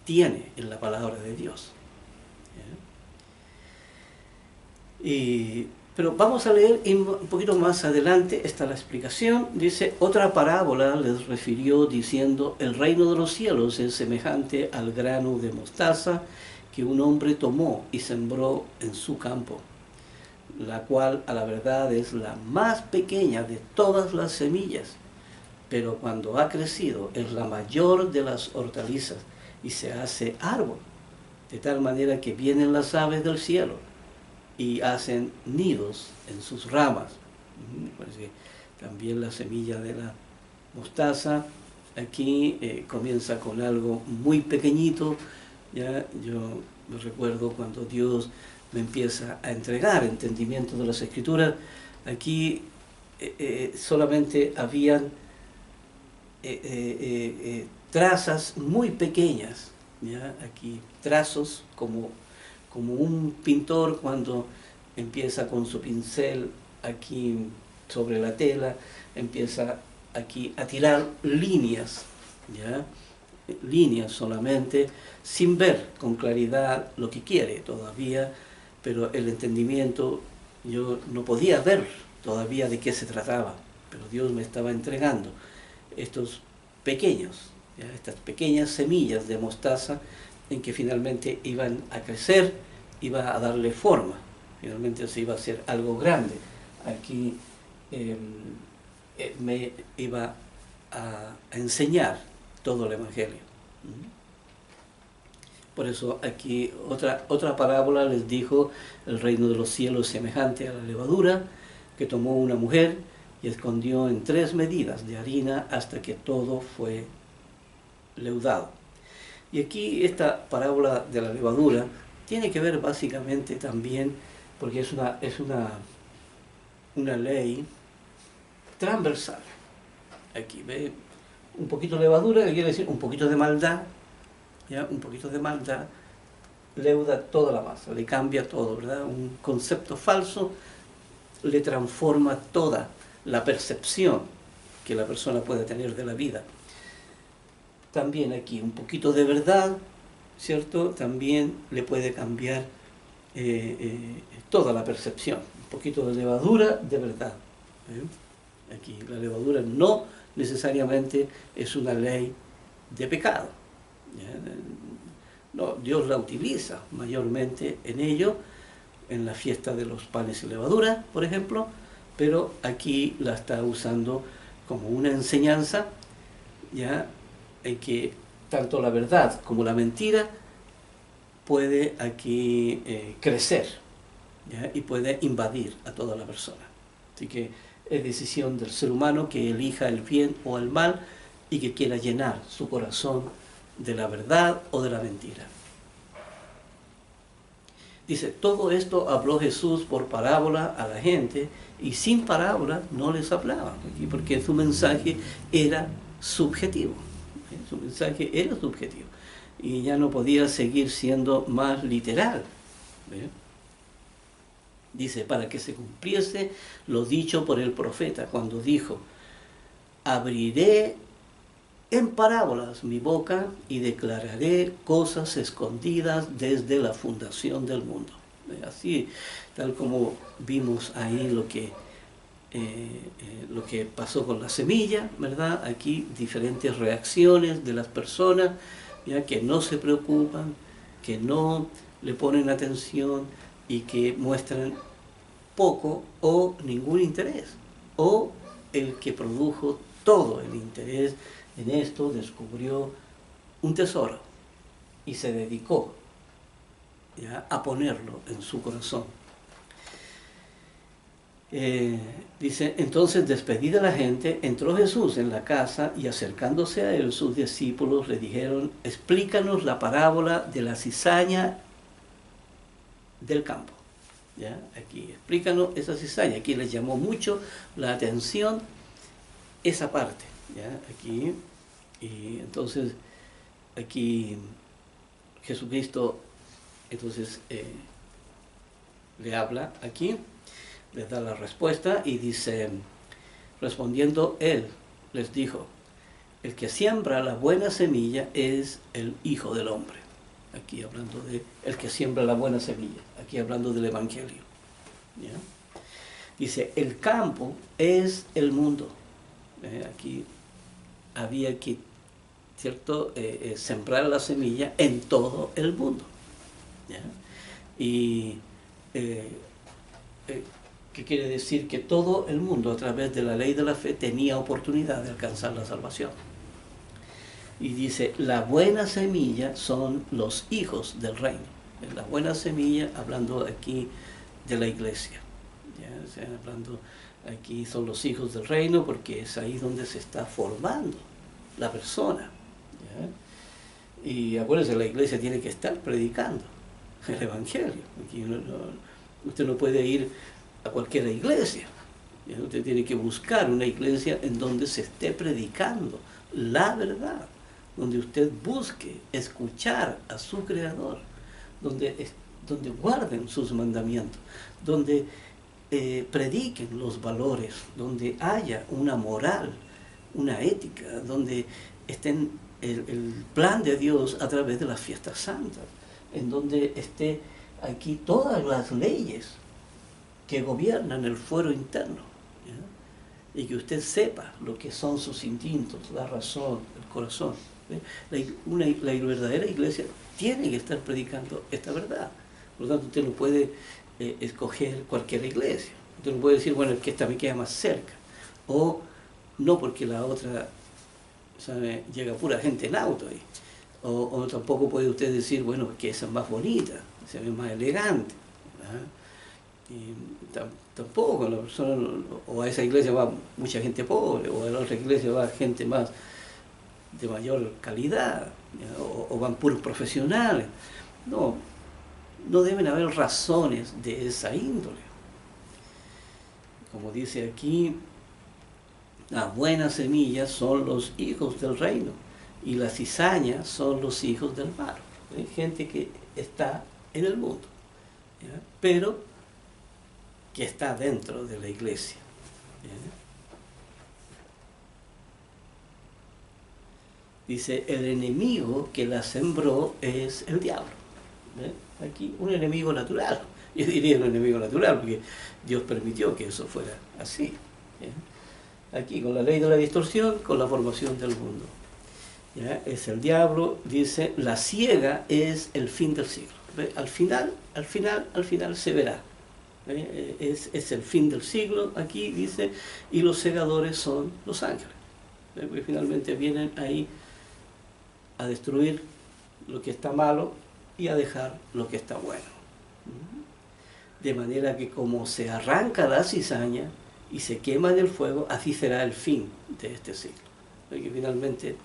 tiene en la palabra de Dios. Pero vamos a leer un poquito más adelante, está la explicación. Dice, otra parábola les refirió diciendo, el reino de los cielos es semejante al grano de mostaza que un hombre tomó y sembró en su campo, la cual a la verdad es la más pequeña de todas las semillas, pero cuando ha crecido es la mayor de las hortalizas y se hace árbol, de tal manera que vienen las aves del cielo y hacen nidos en sus ramas. Parece que también la semilla de la mostaza aquí comienza con algo muy pequeñito. ¿Ya? Yo me recuerdo cuando Dios me empieza a entregar entendimiento de las Escrituras, aquí solamente habían trazas muy pequeñas, ¿ya? Aquí trazos como un pintor cuando empieza con su pincel aquí sobre la tela, empieza aquí a tirar líneas, ¿ya? Líneas solamente, sin ver con claridad lo que quiere todavía, pero el entendimiento, yo no podía ver todavía de qué se trataba, pero Dios me estaba entregando estos pequeños, ¿ya? Estas pequeñas semillas de mostaza en que finalmente iban a crecer, iba a darle forma, finalmente se iba a hacer algo grande aquí me iba a enseñar todo el Evangelio. Por eso aquí otra parábola les dijo: el reino de los cielos es semejante a la levadura que tomó una mujer y escondió en 3 medidas de harina hasta que todo fue leudado. Y aquí esta parábola de la levadura tiene que ver básicamente también, porque es una ley transversal. Aquí ve un poquito de levadura, que quiere decir un poquito de maldad, ¿ya? Un poquito de maldad leuda toda la masa, le cambia todo, ¿verdad? Un concepto falso le transforma toda la percepción que la persona puede tener de la vida. También aquí un poquito de verdad, ¿cierto? También le puede cambiar toda la percepción. Un poquito de levadura de verdad. Aquí la levadura no necesariamente es una ley de pecado. No, Dios la utiliza mayormente en ello, en la fiesta de los panes y levadura, por ejemplo, pero aquí la está usando como una enseñanza, ya, en que tanto la verdad como la mentira puede aquí crecer, ¿ya? Y puede invadir a toda la persona. Así que es decisión del ser humano que elija el bien o el mal y que quiera llenar su corazón de la verdad o de la mentira. Dice, todo esto habló Jesús por parábola a la gente, y sin parábola no les hablaba, porque su mensaje era subjetivo. Su mensaje era subjetivo y ya no podía seguir siendo más literal. Dice, para que se cumpliese lo dicho por el profeta cuando dijo: abriré en parábolas mi boca y declararé cosas escondidas desde la fundación del mundo. Así, tal como vimos ahí lo que pasó con la semilla, ¿verdad? Aquí diferentes reacciones de las personas, ya, que no se preocupan, que no le ponen atención y que muestran poco o ningún interés, o el que produjo todo el interés en esto descubrió un tesoro y se dedicó, ¿ya?, a ponerlo en su corazón. Dice, entonces, despedida la gente, entró Jesús en la casa y acercándose a él sus discípulos le dijeron: explícanos la parábola de la cizaña del campo. ¿Ya? Aquí, explícanos esa cizaña. Aquí les llamó mucho la atención esa parte, ¿ya? Aquí, y entonces aquí Jesucristo entonces le habla aquí, les da la respuesta y dice, respondiendo él les dijo: el que siembra la buena semilla es el Hijo del Hombre. Aquí hablando de el que siembra la buena semilla, aquí hablando del Evangelio, ¿ya? Dice, el campo es el mundo. Aquí había que, ¿cierto?, sembrar la semilla en todo el mundo, ¿ya? Y ¿qué quiere decir? Que todo el mundo, a través de la ley de la fe, tenía oportunidad de alcanzar la salvación. Y dice, la buena semilla son los hijos del reino. La buena semilla, hablando aquí de la iglesia, ¿ya? O sea, hablando aquí son los hijos del reino, porque es ahí donde se está formando la persona, ¿ya? Y acuérdense, la iglesia tiene que estar predicando el Evangelio. Aquí usted no puede ir a cualquier iglesia, ¿ya? Usted tiene que buscar una iglesia en donde se esté predicando la verdad, donde usted busque escuchar a su Creador, donde guarden sus mandamientos, donde prediquen los valores, donde haya una moral, una ética, donde estén el plan de Dios a través de las fiestas santas, en donde esté aquí todas las leyes que gobiernan el fuero interno, ¿ya? Y que usted sepa lo que son sus instintos, la razón, el corazón. La verdadera iglesia tiene que estar predicando esta verdad. Por lo tanto, usted no puede escoger cualquier iglesia. Usted no puede decir, bueno, es que esta me queda más cerca. O no, porque la otra, ¿sabe?, llega pura gente en auto ahí. O tampoco puede usted decir, bueno, que esa es más bonita, se ve más elegante. Y tampoco, la persona, o a esa iglesia va mucha gente pobre, o a la otra iglesia va gente más de mayor calidad, o van puros profesionales. No, no deben haber razones de esa índole. Como dice aquí, las buenas semillas son los hijos del reino y las cizañas son los hijos del mal. Hay gente que está en el mundo, ¿ya?, pero que está dentro de la iglesia, ¿ya? Dice, el enemigo que la sembró es el diablo. ¿Ve? Aquí un enemigo natural. Yo diría un enemigo natural porque Dios permitió que eso fuera así, ¿ya? Aquí con la ley de la distorsión, con la formación del mundo, ¿ya? Es el diablo. Dice, la siega es el fin del siglo. ¿Ve? Al final se verá. Es el fin del siglo, aquí dice, y los segadores son los ángeles. ¿Ve? Porque finalmente vienen ahí a destruir lo que está malo y a dejar lo que está bueno. De manera que como se arranca la cizaña y se quema en el fuego, así será el fin de este siglo. Porque finalmente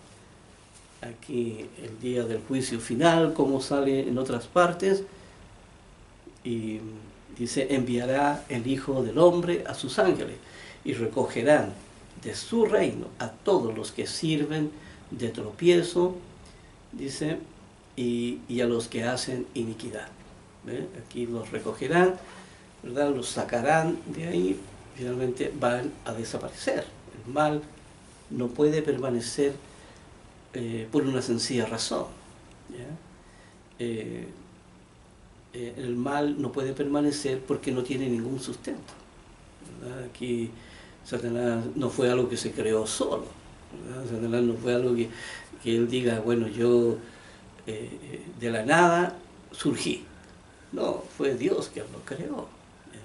aquí el día del juicio final, como sale en otras partes, y dice, enviará el Hijo del Hombre a sus ángeles y recogerán de su reino a todos los que sirven de tropiezo, dice, y a los que hacen iniquidad. ¿Ve? Aquí los recogerán, ¿verdad?, los sacarán de ahí, finalmente van a desaparecer. El mal no puede permanecer por una sencilla razón, ¿ya? El mal no puede permanecer porque no tiene ningún sustento, ¿verdad? Aquí Satanás no fue algo que se creó solo, ¿verdad? Satanás no fue algo que él diga, bueno, yo de la nada surgí. No, fue Dios quien lo creó.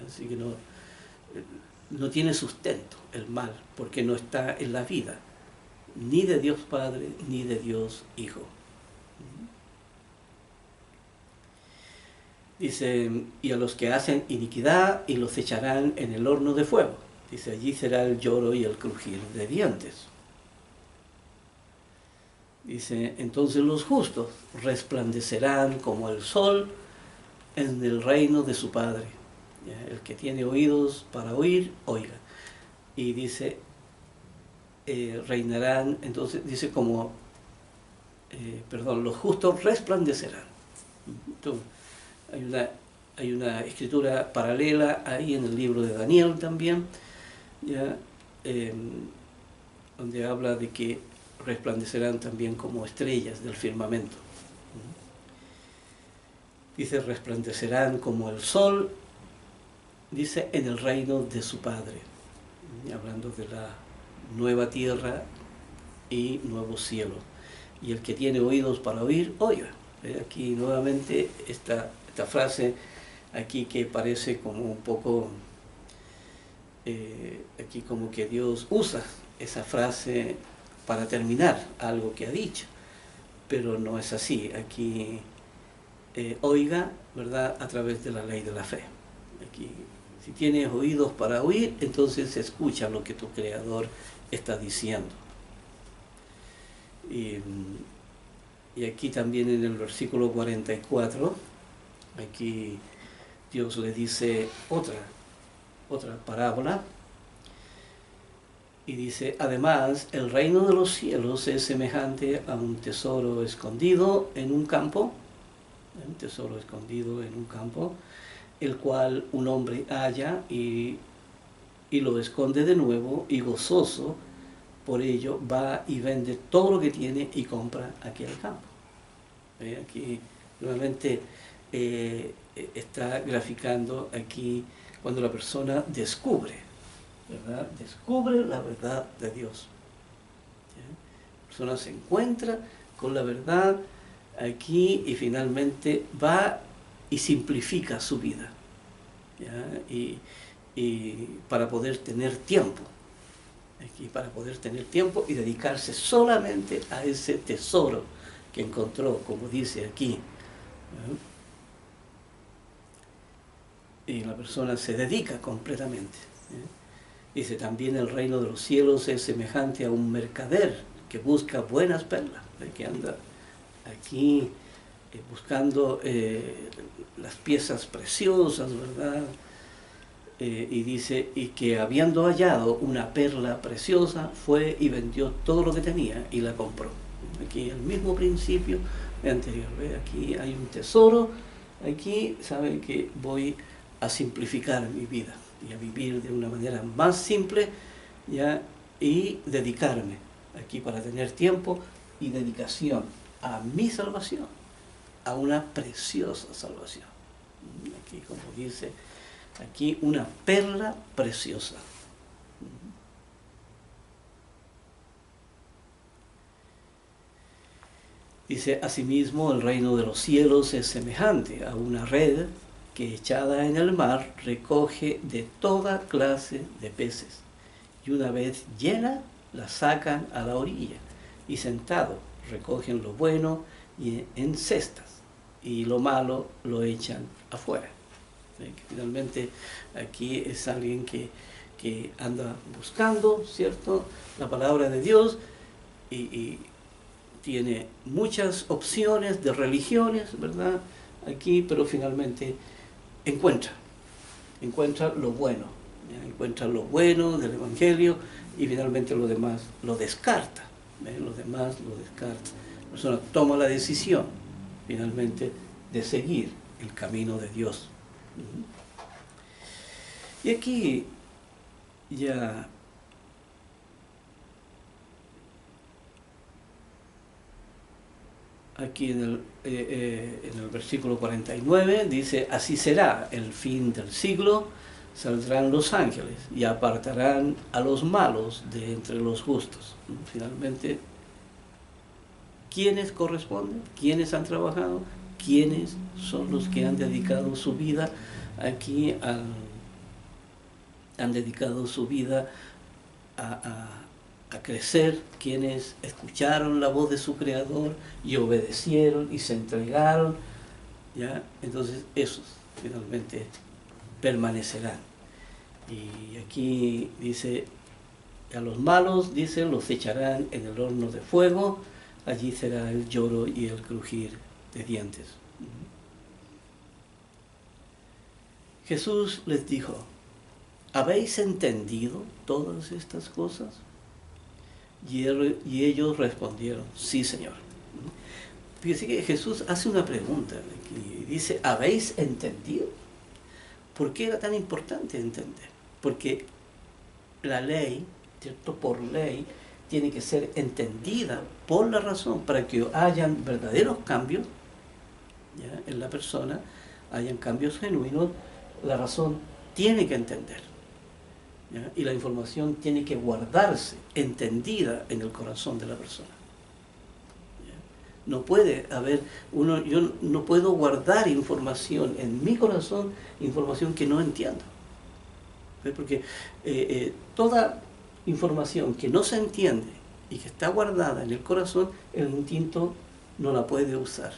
Así que no tiene sustento el mal, porque no está en la vida, ni de Dios Padre, ni de Dios Hijo. Dice, y a los que hacen iniquidad, y los echarán en el horno de fuego. Dice, allí será el lloro y el crujir de dientes. Dice, entonces los justos resplandecerán como el sol en el reino de su Padre. ¿Ya? El que tiene oídos para oír, oiga. Y dice, reinarán, entonces dice como, los justos resplandecerán. Entonces, hay una escritura paralela ahí en el libro de Daniel también, ¿ya? Donde habla de que resplandecerán también como estrellas del firmamento. Dice, resplandecerán como el sol, dice, en el reino de su Padre, hablando de la nueva tierra y nuevo cielo. Y el que tiene oídos para oír, oiga. Aquí nuevamente esta frase aquí que parece como un poco, aquí como que Dios usa esa frase para terminar algo que ha dicho, pero no es así. Aquí oiga, ¿verdad?, a través de la ley de la fe. Aquí, si tienes oídos para oír, entonces escucha lo que tu Creador está diciendo. Y aquí también en el versículo 44, aquí Dios le dice otra parábola, y dice, además, el reino de los cielos es semejante a un tesoro escondido en un campo, el cual un hombre halla y lo esconde de nuevo, y gozoso por ello va y vende todo lo que tiene y compra aquel campo. Aquí nuevamente está graficando aquí cuando la persona descubre, ¿verdad?, descubre la verdad de Dios. La persona se encuentra con la verdad aquí y finalmente va y simplifica su vida, ¿ya? y para poder tener tiempo, aquí, para poder tener tiempo y dedicarse solamente a ese tesoro que encontró, como dice aquí. Y la persona se dedica completamente. Dice, también el reino de los cielos es semejante a un mercader que busca buenas perlas, que anda aquí buscando las piezas preciosas, ¿verdad? Y dice, y que habiendo hallado una perla preciosa, fue y vendió todo lo que tenía y la compró. Aquí el mismo principio anterior, ¿ve? Aquí hay un tesoro, aquí saben que voy a simplificar mi vida y a vivir de una manera más simple, ¿ya? Y dedicarme aquí para tener tiempo y dedicación a mi salvación, a una preciosa salvación. Aquí, como dice aquí, una perla preciosa. Dice, asimismo, el reino de los cielos es semejante a una red que echada en el mar recoge de toda clase de peces, y una vez llena la sacan a la orilla, y sentado recogen lo bueno y en cestas, y lo malo lo echan afuera. Finalmente aquí es alguien que anda buscando, ¿cierto?, la palabra de Dios, y tiene muchas opciones de religiones, ¿verdad?, aquí, pero finalmente encuentra lo bueno, ¿ya? Encuentra lo bueno del Evangelio y finalmente lo demás lo descarta, ¿ve? Lo demás lo descarta. La persona toma la decisión finalmente de seguir el camino de Dios. Y aquí ya aquí en el versículo 49 dice, así será el fin del siglo, saldrán los ángeles y apartarán a los malos de entre los justos. Finalmente, ¿quiénes corresponden? ¿Quiénes han trabajado? ¿Quiénes son los que han dedicado su vida aquí han dedicado su vida a crecer? Quienes escucharon la voz de su Creador y obedecieron y se entregaron, ¿ya? Entonces esos finalmente permanecerán. Y aquí dice, a los malos, dice, los echarán en el horno de fuego, allí será el lloro y el crujir de dientes. Jesús les dijo, ¿habéis entendido todas estas cosas? Y ellos respondieron, sí, Señor. Fíjense que Jesús hace una pregunta y dice, ¿habéis entendido? ¿Por qué era tan importante entender? Porque la ley, ¿cierto?, por ley, tiene que ser entendida por la razón para que hayan verdaderos cambios, ¿ya?, en la persona, hayan cambios genuinos. La razón tiene que entender, ¿ya? Y la información tiene que guardarse, entendida en el corazón de la persona. ¿Ya? No puede haber, yo no puedo guardar información en mi corazón, información que no entiendo. ¿Ves? Porque toda información que no se entiende y que está guardada en el corazón, el instinto no la puede usar.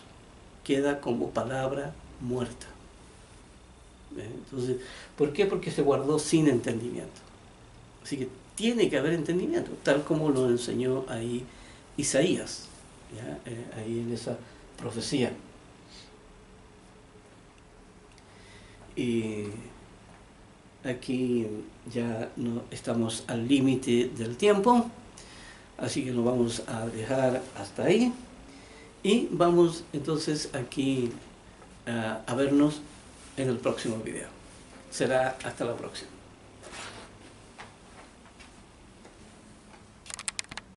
Queda como palabra muerta. Entonces, ¿por qué? Porque se guardó sin entendimiento. Así que tiene que haber entendimiento, tal como lo enseñó ahí Isaías, ¿ya? Ahí en esa profecía. Y aquí ya no estamos al límite del tiempo, así que nos vamos a dejar hasta ahí. Y vamos entonces aquí a vernos en el próximo video. Será hasta la próxima.